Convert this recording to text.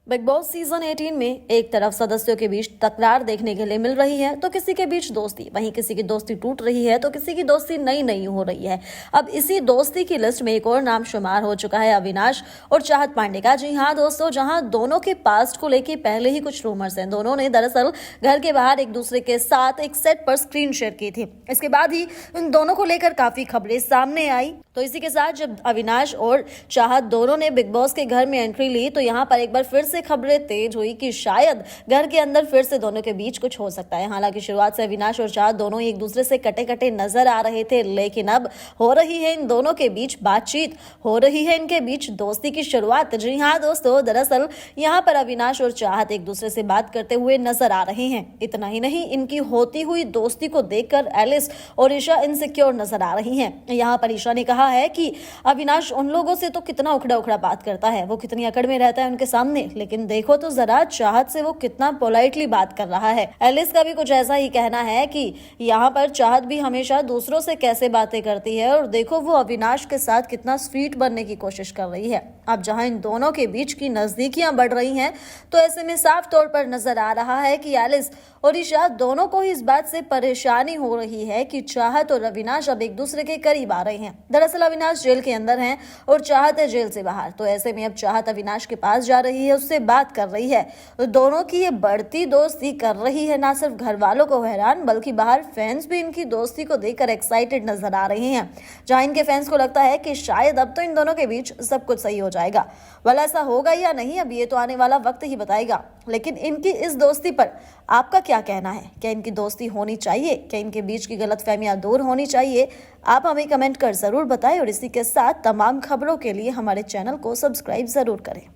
Big boss season 18 में एक तरफ सदस्यों के बीच तकरार देखने के लिए मिल रही है तो किसी के बीच दोस्ती, वहीं किसी की दोस्ती टूट रही है तो किसी की दोस्ती नई नई हो रही है। अब इसी दोस्ती की लिस्ट में एक और नाम शुमार हो चुका है अविनाश और चाहत पांडे का। जी हाँ दोस्तों, जहां दोनों के पास्ट को लेकर पहले ही कुछ रूमर्स हैं। दोनों ने दरअसल घर के बाहर एक दूसरे के साथ एक सेट पर स्क्रीन शेयर की थी। इसके बाद ही इन दोनों को लेकर काफी खबरें सामने आई। तो इसी के साथ जब अविनाश और चाहत दोनों ने बिग बॉस के घर में एंट्री ली तो यहाँ पर एक बार फिर से खबरें तेज हुई कि शायद घर के अंदर फिर से दोनों के बीच कुछ हो सकता है। हालांकि शुरुआत से अविनाश और चाहत दोनों एक दूसरे से कटे कटे नजर आ रहे थे, लेकिन अब हो रही है इन दोनों के बीच बातचीत, हो रही है इनके बीच दोस्ती की शुरुआत। जी हाँ दोस्तों, दरअसल यहाँ पर अविनाश और चाहत एक दूसरे से बात करते हुए नजर आ रहे हैं। इतना ही नहीं, इनकी होती हुई दोस्ती को देखकर एलिस और ईशा इनसिक्योर नजर आ रही हैं। यहाँ पर ईशा ने कहा है कि अविनाश उन लोगों से तो कितना उखड़ा उखड़ा बात करता है, वो कितनी अकड़ में रहता है उनके सामने, लेकिन देखो तो जरा चाहत से वो कितना पोलाइटली बात कर रहा है। एलिस का भी कुछ ऐसा ही कहना है कि यहाँ पर चाहत भी हमेशा दूसरों से कैसे बातें करती है और देखो वो अविनाश के साथ कितना स्वीट बनने की कोशिश कर रही है। अब जहां इन दोनों के बीच की नजदीकियां बढ़ रही हैं तो ऐसे में साफ तौर पर नजर आ रहा है कि एलिस और ईशा दोनों को ही इस बात से परेशानी हो रही है कि चाहत और अविनाश अब एक दूसरे के करीब आ रहे हैं। दरअसल अविनाश जेल के अंदर हैं और चाहत है जेल से बाहर। तो ऐसे में अब चाहत अविनाश के पास जा रही है, उससे बात कर रही है। तो दोनों की ये बढ़ती दोस्ती कर रही है ना सिर्फ घर वालों को हैरान, बल्कि बाहर फैंस भी इनकी दोस्ती को देखकर एक्साइटेड नजर आ रहे हैं। जहां इनके फैंस को लगता है कि शायद अब तो इन दोनों के बीच सब कुछ सही हो जाएगा। वाला ऐसा होगा या नहीं, अब ये तो आने वाला वक्त ही बताएगा। लेकिन इनकी इस दोस्ती पर आपका क्या कहना है? क्या इनकी दोस्ती होनी चाहिए? क्या इनके बीच की गलतफहमियां दूर होनी चाहिए? आप हमें कमेंट कर जरूर बताएं और इसी के साथ तमाम खबरों के लिए हमारे चैनल को सब्सक्राइब जरूर करें।